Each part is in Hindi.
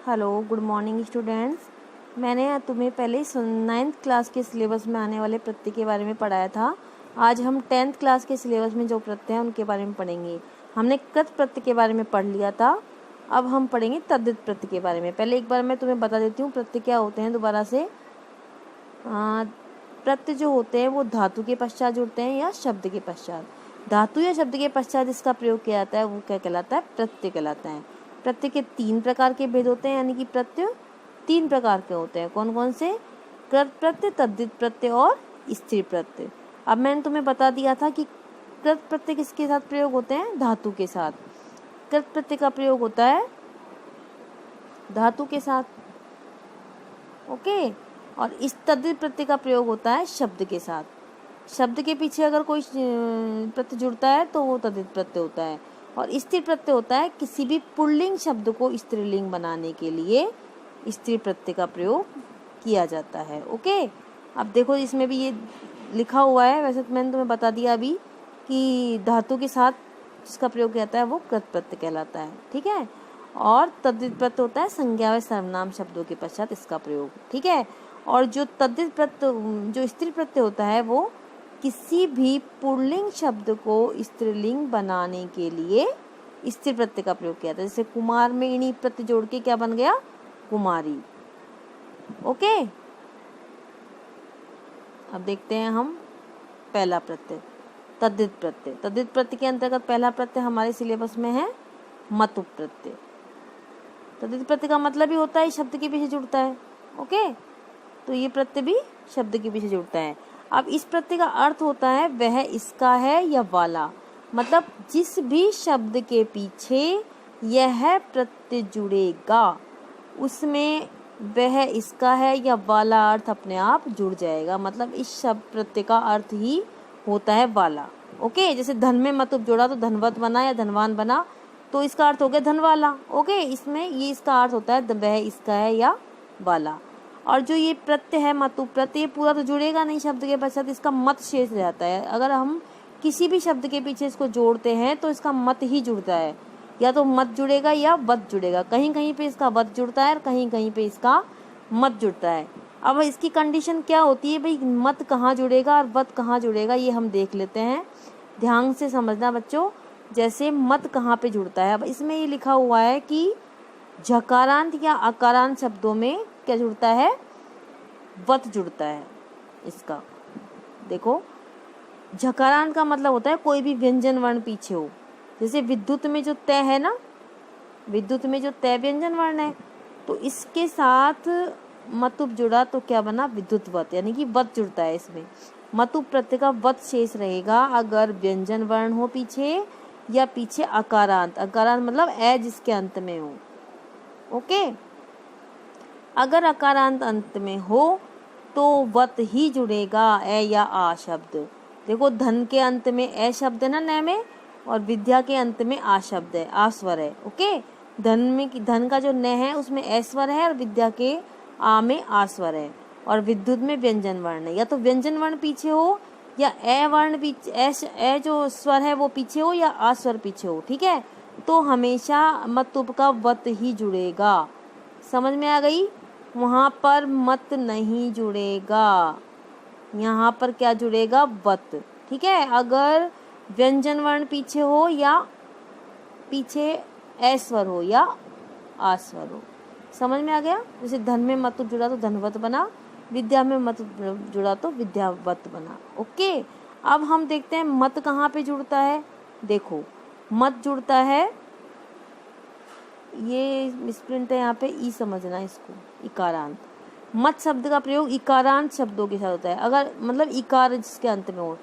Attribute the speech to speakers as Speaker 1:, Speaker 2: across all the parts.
Speaker 1: Hello, good morning students. मैंने तुम्हें पहले 9th क्लास के सिलेबस में आने वाले प्रत्यय के बारे में पढ़ाया था। आज हम 10th क्लास के सिलेबस में जो प्रत्यय हैं उनके बारे में पढ़ेंगे। हमने कृत प्रत्यय के बारे में पढ़ लिया था, अब हम पढ़ेंगे तद्धित प्रत्यय के बारे में। पहले एक बार मैं तुम्हें बता देती हूँ प्रत्यय क्या होते हैं दोबारा से। प्रत्यय जो होते हैं वो धातु के पश्चात जुड़ते हैं या शब्द के पश्चात। धातु या शब्द के पश्चात जिसका प्रयोग किया जाता है वो क्या कहलाता है? प्रत्यय कहलाता है। प्रत्यय के 3 प्रकार के भेद होते हैं, यानी कि प्रत्यय 3 प्रकार के होते हैं। कौन कौन से? कृत प्रत्यय, तद्धित प्रत्यय और स्थिर प्रत्यय। अब मैंने तुम्हें बता दिया था कि कृत प्रत्यय किसके साथ प्रयोग होते हैं? धातु के साथ। कृत प्रत्यय का प्रयोग होता है धातु के साथ, ओके। और इस तद्धित प्रत्यय का प्रयोग होता है शब्द के साथ। शब्द के पीछे अगर कोई प्रत्यय जुड़ता है तो वो तद्धित प्रत्यय होता है। और स्थिर प्रत्यय होता है किसी भी पुल्लिंग शब्द को स्त्रीलिंग बनाने के लिए स्थिर प्रत्यय का प्रयोग किया जाता है, ओके। अब देखो इसमें भी ये लिखा हुआ है, वैसे तो मैंने तुम्हें बता दिया अभी कि धातु के साथ जिसका प्रयोग किया जाता है वो कृत प्रत्यय कहलाता है, ठीक है। और तद्धित प्रत्यय होता है संज्ञा व सर्वनाम शब्दों के पश्चात इसका प्रयोग, ठीक है। और जो तद्धित प्रत्यय, जो स्त्री प्रत्यय होता है वो किसी भी पुल्लिंग शब्द को स्त्रीलिंग बनाने के लिए स्त्री प्रत्यय का प्रयोग किया जाता है। जैसे कुमार में इणी प्रत्यय जोड़ के क्या बन गया? कुमारी, ओके। अब देखते हैं हम पहला प्रत्यय तद्धित प्रत्यय। तद्धित प्रत्यय के अंतर्गत पहला प्रत्यय हमारे सिलेबस में है मतुप प्रत्यय। तद्धित प्रत्यय का मतलब ही होता है शब्द के पीछे जुड़ता है, ओके। तो ये प्रत्यय भी शब्द के पीछे जुड़ता है। अब इस प्रत्यय का अर्थ होता है वह इसका है या वाला, मतलब जिस भी शब्द के पीछे यह प्रत्यय जुड़ेगा उसमें वह इसका है या वाला अर्थ अपने आप जुड़ जाएगा। मतलब इस शब्द प्रत्यय का अर्थ ही होता है वाला, ओके। जैसे धन में मतुप जोड़ा तो धनवत बना या धनवान बना, तो इसका अर्थ हो गया धन वाला, ओके। इसमें ये इसका अर्थ होता है वह इसका है या वाला। और जो ये प्रत्यय है मतुप प्रत्यय, पूरा तो जुड़ेगा नहीं शब्द के पश्चात, इसका मत शेष रहता है। अगर हम किसी भी शब्द के पीछे इसको जोड़ते हैं तो इसका मत ही जुड़ता है, या तो मत जुड़ेगा या वत जुड़ेगा। कहीं कहीं पे इसका वत जुड़ता है और कहीं कहीं पे इसका मत जुड़ता है। अब इसकी कंडीशन क्या होती है भाई, मत कहाँ जुड़ेगा और वत कहाँ जुड़ेगा, ये हम देख लेते हैं। ध्यान से समझना बच्चों। जैसे मत कहाँ पे जुड़ता है, अब इसमें ये लिखा हुआ है कि झकारांत या अकारांत शब्दों में क्या जुड़ता है? वत जुड़ता है इसका। देखो झकारांत का मतलब होता है कोई भी व्यंजन वर्ण पीछे हो। जैसे विद्युत में जो तय है ना, विद्युत में जो तय व्यंजन वर्ण है, तो इसके साथ मतुप जुड़ा तो क्या बना? विद्युत वत, यानी कि वत जुड़ता है इसमें। मतुप प्रत्यय का वत शेष रहेगा अगर व्यंजन वर्ण हो पीछे या पीछे अकारांत। अकारांत मतलब ए जिसके अंत में हो, ओके। अगर अकारांत अंत में हो तो वत ही जुड़ेगा ए या आ शब्द। देखो धन के अंत में ए शब्द है ना न में, और विद्या के अंत में आ शब्द है, आ स्वर है, ओके। धन का जो न है उसमें ए स्वर है और विद्या के आ में आ स्वर है, और विद्युत में व्यंजन वर्ण है। या तो व्यंजन वर्ण पीछे हो या ए वर्ण पीछे, ए जो स्वर है वो पीछे हो या आ स्वर पीछे हो, ठीक है। तो हमेशा मतुप का वत ही जुड़ेगा। समझ में आ गई? वहाँ पर मत नहीं जुड़ेगा, यहाँ पर क्या जुड़ेगा? वत, ठीक है। अगर व्यंजन वर्ण पीछे हो या पीछे ए स्वर हो या आ स्वर हो। समझ में आ गया? जैसे धन में मतुप जुड़ा तो धनवत बना, विद्या में मतुप जुड़ा तो विद्यावत बना, ओके। अब हम देखते हैं मत कहाँ पे जुड़ता है। देखो मत जुड़ता है, ये मिसप्रिंट है यहाँ पे, ई समझना इसको, इकारांत। मत शब्द का प्रयोग इकारांत शब्दों के साथ होता है। अगर मतलब इकार जिसके अंत में हो,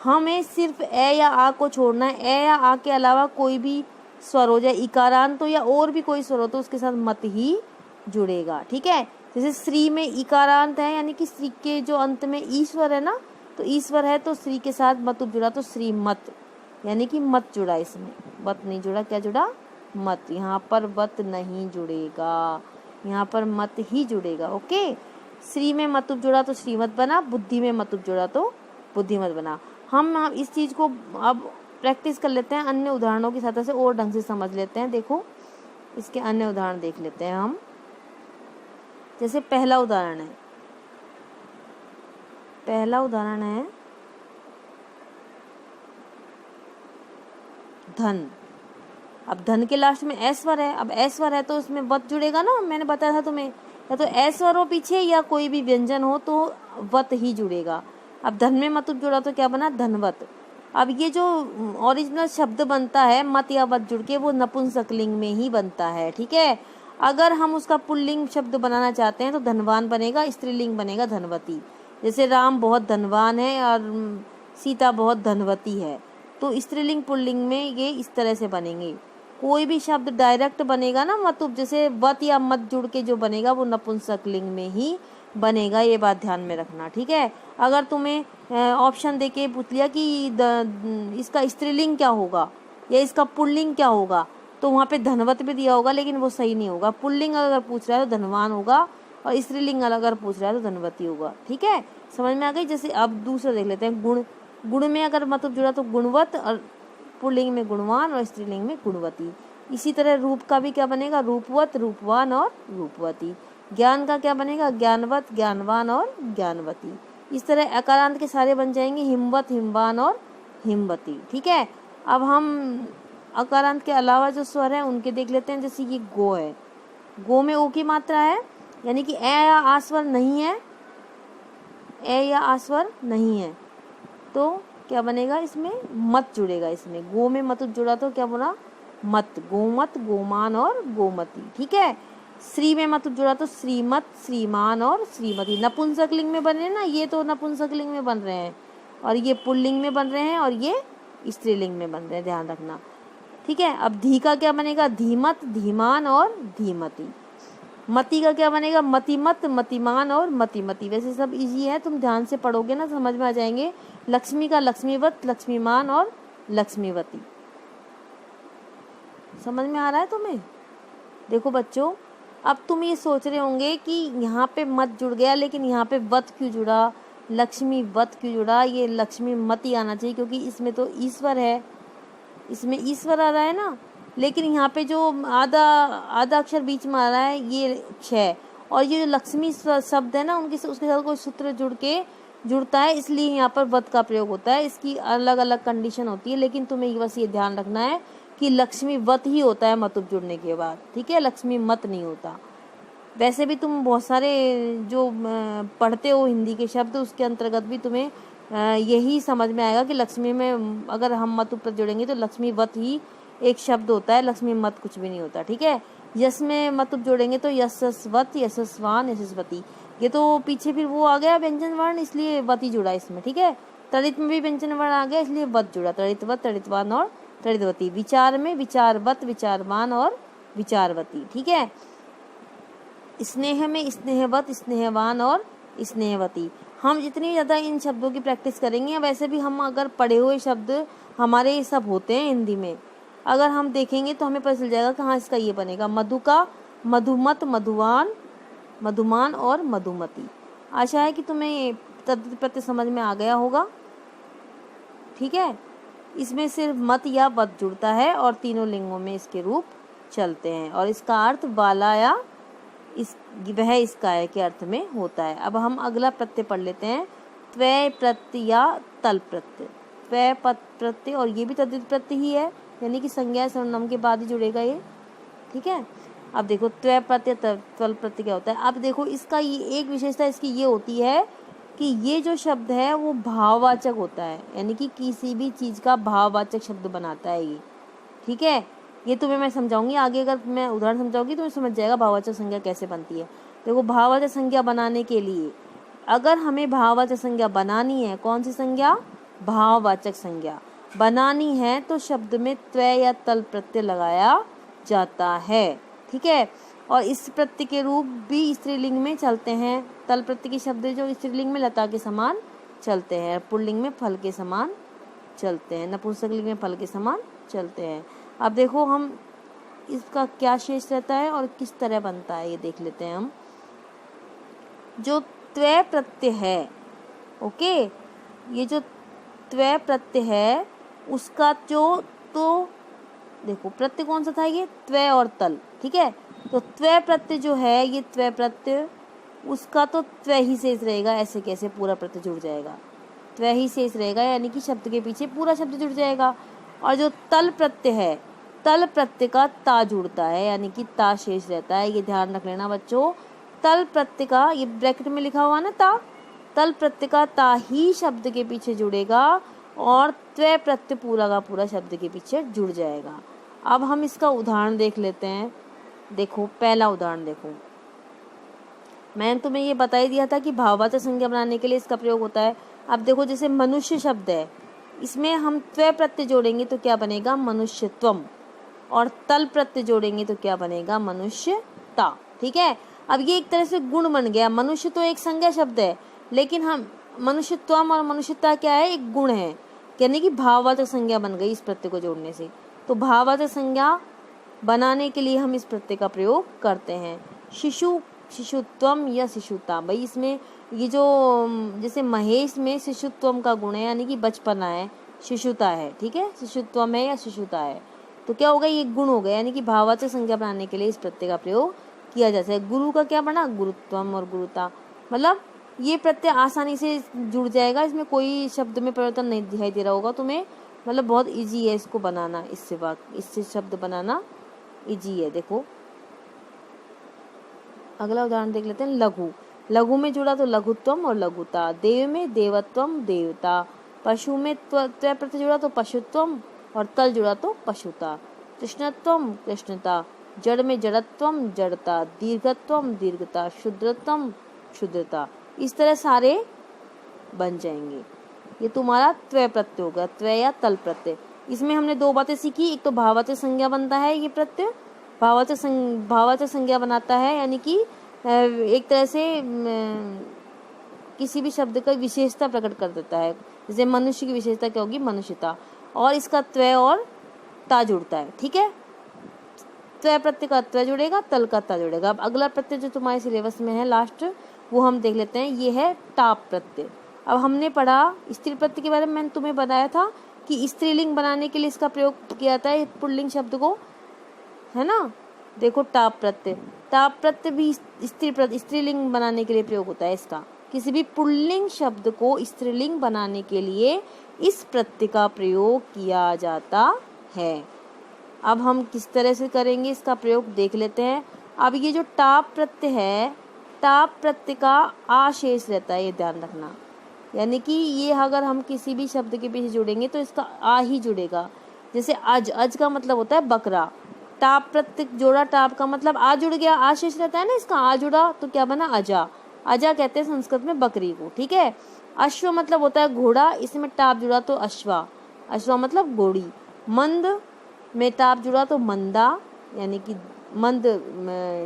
Speaker 1: हमें सिर्फ ए या आ को छोड़ना है। ए या आ के अलावा कोई भी स्वर हो जाए इकारांत तो या और भी कोई स्वर हो तो उसके साथ मत ही जुड़ेगा, ठीक है। जैसे श्री में इकारांत है, यानी कि श्री के जो अंत में ईश्वर है ना, तो ईश्वर है तो श्री के साथ मत जुड़ा तो श्री मत, यानी कि मत जुड़ा, इसमें वत नहीं जुड़ा। क्या जुड़ा? मत। यहाँ पर वत नहीं जुड़ेगा, यहाँ पर मत ही जुड़ेगा, ओके। श्री में मतुप जुड़ा तो श्रीमत बना, बुद्धि में मतुप जुड़ा तो बुद्धिमत बना। हम इस चीज को अब प्रैक्टिस कर लेते हैं, अन्य उदाहरणों की सहायता से और ढंग से समझ लेते हैं। देखो इसके अन्य उदाहरण देख लेते हैं हम। जैसे पहला उदाहरण है धन। अब धन के लास्ट में ऐश्वर है, अब ऐश्वर है तो उसमें वत जुड़ेगा ना, मैंने बताया था तुम्हें, या तो ऐश्वर हो पीछे या कोई भी व्यंजन हो तो वत ही जुड़ेगा। अब धन में मतुप जुड़ा तो क्या बना, धनवत। अब ये जो ओरिजिनल शब्द बनता है मत या वत जुड़ के, वो नपुंसकलिंग में ही बनता है, ठीक है। अगर हम उसका पुल्लिंग शब्द बनाना चाहते हैं तो धनवान बनेगा, स्त्रीलिंग बनेगा धनवती। जैसे राम बहुत धनवान है और सीता बहुत धनवती है, तो स्त्रीलिंग पुल्लिंग में ये इस तरह से बनेंगे। कोई भी शब्द डायरेक्ट बनेगा ना मतुप, जैसे वत या मत जुड़ के जो बनेगा वो नपुंसकलिंग में ही बनेगा, ये बात ध्यान में रखना, ठीक है। अगर तुम्हें ऑप्शन देके पूछ लिया कि इसका स्त्रीलिंग क्या होगा या इसका पुल्लिंग क्या होगा, तो वहाँ पे धनवत भी दिया होगा, लेकिन वो सही नहीं होगा। पुल्लिंग अगर पूछ रहा है तो धनवान होगा, और स्त्रीलिंग अगर पूछ रहा है तो धनवती होगा, ठीक है। समझ में आ गई। जैसे अब दूसरा देख लेते हैं, गुण। गुण में अगर मतुप जुड़ा तो गुणवत, और पुल्लिंग में गुणवान और स्त्रीलिंग में गुणवती। इसी तरह रूप का भी क्या बनेगा, रूपवत, रूपवान और रूपवती। ज्ञान का क्या बनेगा, ज्ञानवत, ज्ञानवान और ज्ञानवती। इस तरह अकारांत के सारे बन जाएंगे हिमवत, हिमवान और हिमवती, ठीक है। अब हम अकारांत के अलावा जो स्वर है उनके देख लेते हैं। जैसे ये गो है, गो में ओ की मात्रा है, यानी कि ए या आस्वर नहीं है, ए या आस्वर नहीं है, तो क्या बनेगा, इसमें मत जुड़ेगा। इसमें गो में मत जुड़ा तो क्या बोला, मत, गोमत, गोमान और गोमती, ठीक है। श्री में मत जुड़ा तो श्रीमत, श्रीमान और श्रीमती। नपुंसकलिंग में बन रहे हैं ना, ये तो नपुंसकलिंग में बन रहे हैं, और ये पुल्लिंग में बन रहे हैं, और ये स्त्रीलिंग में बन रहे हैं, ध्यान रखना, ठीक है। अब धी का क्या बनेगा, धीमत, धीमान और धीमती। मती का क्या बनेगा, मतिमत, मतिमान और मतिमती। वैसे सब इजी है, तुम ध्यान से पढ़ोगे ना समझ में आ जाएंगे। लक्ष्मी का लक्ष्मीवत, लक्ष्मीमान और लक्ष्मीवती। समझ में आ रहा है तुम्हें। देखो बच्चों, अब तुम ये सोच रहे होंगे कि यहाँ पे मत जुड़ गया, लेकिन यहाँ पे वत क्यों जुड़ा, लक्ष्मी वत क्यों जुड़ा। ये लक्ष्मी मत ही आना चाहिए, क्योंकि इसमें तो ईश्वर है, इसमें ईश्वर आ रहा है ना। लेकिन यहाँ पे जो आधा अक्षर बीच में आ रहा है ये क्षय, और ये जो लक्ष्मी शब्द है ना, उसके साथ कोई सूत्र जुड़ता है, इसलिए यहाँ पर वत का प्रयोग होता है। इसकी अलग अलग कंडीशन होती है, लेकिन तुम्हें बस ये ध्यान रखना है कि लक्ष्मी वत ही होता है मतुप जुड़ने के बाद, ठीक है, लक्ष्मी मत नहीं होता। वैसे भी तुम बहुत सारे जो पढ़ते हो हिंदी के शब्द, उसके अंतर्गत भी तुम्हें यही समझ में आएगा कि लक्ष्मी में अगर हम मतुप पर जुड़ेंगे तो लक्ष्मी वत ही एक शब्द होता है, लक्ष्मी मत कुछ भी नहीं होता, ठीक है। यश में मतुप जोड़ेंगे तो यशस्वत, यशस्वान, यशस्वती। ये तो पीछे फिर वो आ गया व्यंजन वर्ण, इसलिए वत ही जुड़ा इसमें, ठीक है। तड़ित में भी व्यंजन वर्ण आ गया, इसलिए वत जुड़ा, तड़ितवत, तड़ितवान और तड़ितवती। विचार में विचारवत, विचारवान और विचारवती, ठीक है। स्नेह में स्नेहवत, स्नेहवान और स्नेहवती। हम जितनी ज़्यादा इन शब्दों की प्रैक्टिस करेंगे, वैसे भी हम अगर पढ़े हुए शब्द हमारे ये सब होते हैं हिंदी में, अगर हम देखेंगे तो हमें पता चल जाएगा कि हाँ इसका ये बनेगा। मधु का मधुमत, मधुवान, मधुमान और मधुमती। आशा है कि तुम्हें तद्धित प्रत्यय समझ में आ गया होगा, ठीक है। इसमें सिर्फ मत या वत जुड़ता है और तीनों लिंगों में इसके रूप चलते हैं, और इसका अर्थ वाला या वह इसका है के अर्थ में होता है। अब हम अगला प्रत्यय पढ़ लेते हैं, त्वय प्रत्यय या तल प्रत्यय। त्वय प्रत्यय, और ये भी तद्धित प्रत्यय ही है, यानी कि संज्ञा सर्वनाम के बाद ही जुड़ेगा ये, ठीक है। अब देखो त्वय प्रत्यय तल प्रत्यय क्या होता है। अब देखो इसका ये एक विशेषता इसकी ये होती है कि ये जो शब्द है वो भाववाचक होता है, यानी कि किसी भी चीज का भाववाचक शब्द बनाता है ये, ठीक है। ये तुम्हें मैं समझाऊंगी आगे, अगर मैं उदाहरण समझाऊंगी तो समझ जाएगा भाववाचक संज्ञा कैसे बनती है। देखो भाववाचक संज्ञा बनाने के लिए, अगर हमें भाववाचक संज्ञा बनानी है, कौन सी संज्ञा, भाववाचक संज्ञा बनानी है, तो शब्द में त्वय या तल प्रत्यय लगाया जाता है, ठीक है। और इस प्रत्यय के रूप भी स्त्रीलिंग में चलते हैं। तल प्रत्यय के शब्द जो स्त्रीलिंग में लता के समान चलते हैं, पुल्लिंग में फल के समान चलते हैं, नपुंसकलिंग में फल के समान चलते हैं। अब देखो हम इसका क्या शेष रहता है और किस तरह बनता है, ये देख लेते हैं हम। जो त्वय प्रत्यय है, ओके, ये जो त्वय प्रत्यय है उसका जो, तो देखो प्रत्यय कौन सा था, ये त्वय और तल, ठीक है। तो त्वय प्रत्यय जो है, ये त्वय प्रत्यय उसका तो त्व ही शेष रहेगा। ऐसे कैसे पूरा प्रत्यय जुड़ जाएगा, त्व ही शेष रहेगा, यानी कि शब्द के पीछे पूरा शब्द जुड़ जाएगा। और जो तल प्रत्यय है, तल प्रत्यय का ता जुड़ता है, यानी कि ता शेष रहता है। ये ध्यान रख लेना बच्चों, तल प्रत्यय का, ये ब्रैकेट में लिखा हुआ ना ता, तल प्रत्यय का ता ही शब्द के पीछे जुड़ेगा और त्व प्रत्यय पूरा का पूरा शब्द के पीछे जुड़ जाएगा। अब हम इसका उदाहरण देख लेते हैं। देखो पहला उदाहरण देखो, मैंने तुम्हें ये बता ही दिया था कि भाववाचक संज्ञा बनाने के लिए इसका प्रयोग होता है। अब देखो जैसे मनुष्य शब्द है, इसमें हम त्व प्रत्यय जोड़ेंगे तो क्या बनेगा, मनुष्यत्वम, और तल प्रत्यय जोड़ेंगे तो क्या बनेगा, मनुष्यता। ठीक है, अब ये एक तरह से गुण बन गया। मनुष्य तो एक संज्ञा शब्द है, लेकिन हम मनुष्यत्वम और मनुष्यता क्या है, एक गुण है, यानी कि भाववाचक संज्ञा बन गई इस प्रत्यय को जोड़ने से। तो भाववाचक संज्ञा बनाने के लिए हम इस प्रत्यय का प्रयोग करते हैं। शिशु, शिशुत्वम या शिशुता। भाई इसमें ये जो जैसे महेश में शिशुत्वम का गुण है, यानी कि बचपना है, शिशुता है। ठीक है, शिशुत्वम है या शिशुता है, तो क्या होगा, ये गुण हो गया, यानी कि भाववाचक संज्ञा बनाने के लिए इस प्रत्यय का प्रयोग किया जाता है। गुरु का क्या बना, गुरुत्वम और गुरुता, मतलब ये प्रत्यय आसानी से जुड़ जाएगा, इसमें कोई शब्द में परिवर्तन नहीं दिखाई दे रहा होगा तुम्हें, मतलब बहुत इजी है इसको बनाना, इससे शब्द बनाना इजी है। देखो अगला उदाहरण देख लेते हैं। लघु, लघु में जुड़ा तो लघुत्वम और लघुता। देव में देवत्वम, देवता। पशु में त्व प्रत्यय जुड़ा तो पशुत्वम और तल जुड़ा तो पशुता। कृष्णत्वम, कृष्णता। जड़ में जड़त्वम, जड़ता। दीर्घत्वम, दीर्घता। शुद्रत्वम, शुद्रता। इस तरह सारे बन जाएंगे। ये तुम्हारा त्व प्रत्यय होगा, त्व या तल प्रत्यय। इसमें हमने दो बातें सीखी, एक तो भाववाचक संज्ञा बनता है, ये प्रत्यय भाववाचक संज्ञा बनाता है, यानी कि एक तरह से किसी भी शब्द का विशेषता प्रकट कर देता है। जैसे मनुष्य की विशेषता क्या होगी, मनुष्यता, और इसका त्व और ता जुड़ता है। ठीक है, त्व प्रत्यय का त्व जुड़ेगा, तल का ता जुड़ेगा। अब अगला प्रत्यय जो तुम्हारे सिलेबस में है लास्ट, वो हम देख लेते हैं। ये है टाप प्रत्यय। अब हमने पढ़ा स्त्री प्रत्यय के बारे में, मैंने तुम्हें बताया था कि स्त्रीलिंग बनाने के लिए इसका प्रयोग किया जाता है पुल्लिंग शब्द को, है ना। देखो टाप प्रत्यय, टाप प्रत्यय भी स्त्रीलिंग बनाने के लिए प्रयोग होता है इसका। किसी भी पुल्लिंग शब्द को स्त्रीलिंग बनाने के लिए इस प्रत्यय का प्रयोग किया जाता है। अब हम किस तरह से करेंगे इसका प्रयोग देख लेते हैं। अब ये जो टाप प्रत्यय है, टाप प्रत्यय का आ शेष रहता है, ये ध्यान रखना, यानी कि ये अगर हम किसी भी शब्द के पीछे जुड़ेंगे तो इसका आ ही जुड़ेगा। जैसे अज, अज का मतलब होता है बकरा, टाप प्रत्यय जोड़ा, टाप का मतलब आ जुड़ गया, आ शेष रहता है ना, इसका आ जुड़ा तो क्या बना, अजा। अजा कहते हैं संस्कृत में बकरी को। ठीक है, अश्व मतलब होता है घोड़ा, इसमें टाप जुड़ा तो अश्वा, अश्वा मतलब घोड़ी। मंद में टाप जुड़ा तो मंदा, यानी कि मंद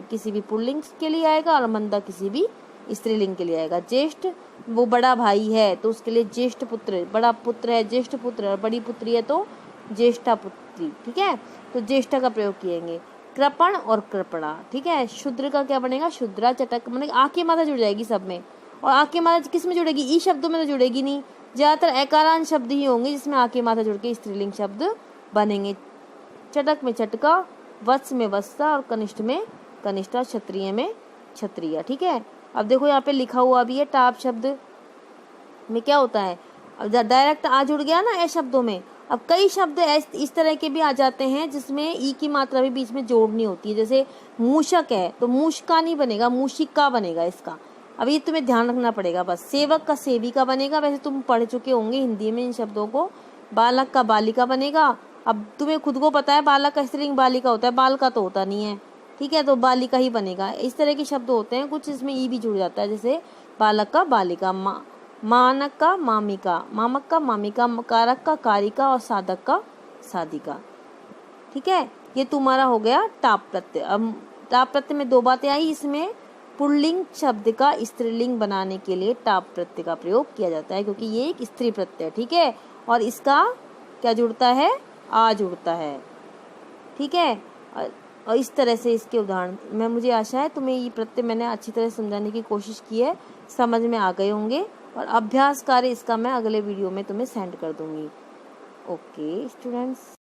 Speaker 1: किसी भी पुल्लिंग के लिए आएगा और मंदा किसी भी स्त्रीलिंग के लिए आएगा। ज्येष्ठ, वो बड़ा भाई है तो उसके लिए ज्येष्ठ पुत्र, बड़ा पुत्र है ज्येष्ठ पुत्र, और बड़ी पुत्री है तो ज्येष्ठा पुत्री। ठीक है, तो ज्येष्ठा का प्रयोग किएंगे। कृपण और कृपणा। ठीक है, शुद्र का क्या बनेगा, शुद्रा। चटक मतलब आके माथा जुड़ जाएगी सब में, और आके माथा किस में जुड़ेगी, ई शब्दों में तो जुड़ेगी नहीं, ज्यादातर एकारांत शब्द ही होंगे जिसमें आके माथा जुड़ के स्त्रीलिंग शब्द बनेंगे। चटक में चटका, वत्स में वत्सा, और कनिष्ठ में कनिष्ठा, क्षत्रिय में क्षत्रिय। ठीक है, अब देखो यहाँ पे लिखा हुआ भी है, टाप शब्द में क्या होता है, अब डायरेक्ट आ जुड़ गया ना ए शब्दों में। अब कई शब्द इस तरह के भी आ जाते हैं जिसमें ई की मात्रा भी बीच में जोड़नी होती है। जैसे मूषक है तो मूषका नहीं बनेगा, मूषिका बनेगा इसका। अब ये तुम्हें ध्यान रखना पड़ेगा बस। सेवक का सेविका बनेगा, वैसे तुम पढ़ चुके होंगे हिंदी में इन शब्दों को। बालक का बालिका बनेगा। अब तुम्हें खुद को पता है बालक का स्त्रीलिंग बालिका होता है, बाल का तो होता नहीं है। ठीक है, तो बालिका ही बनेगा। इस तरह के शब्द होते हैं, कुछ इसमें ई भी जुड़ जाता है, जैसे बालक का बालिका, मानक का मामिका, मामक का मामिका, कारक का कारिका, और साधक का साधिका। ठीक है, ये तुम्हारा हो गया टाप प्रत्यय। अब टाप प्रत्यय में दो बातें आई, इसमें पुल्लिंग शब्द का स्त्रीलिंग बनाने के लिए टाप प्रत्यय का प्रयोग किया जाता है, क्योंकि ये एक स्त्री प्रत्यय। ठीक है, और इसका क्या जुड़ता है, आ जुड़ता है। ठीक है, और इस तरह से इसके उदाहरण में मुझे आशा है तुम्हें ये प्रत्यय मैंने अच्छी तरह समझाने की कोशिश की है, समझ में आ गए होंगे। और अभ्यास कार्य इसका मैं अगले वीडियो में तुम्हें सेंड कर दूंगी। Okay students.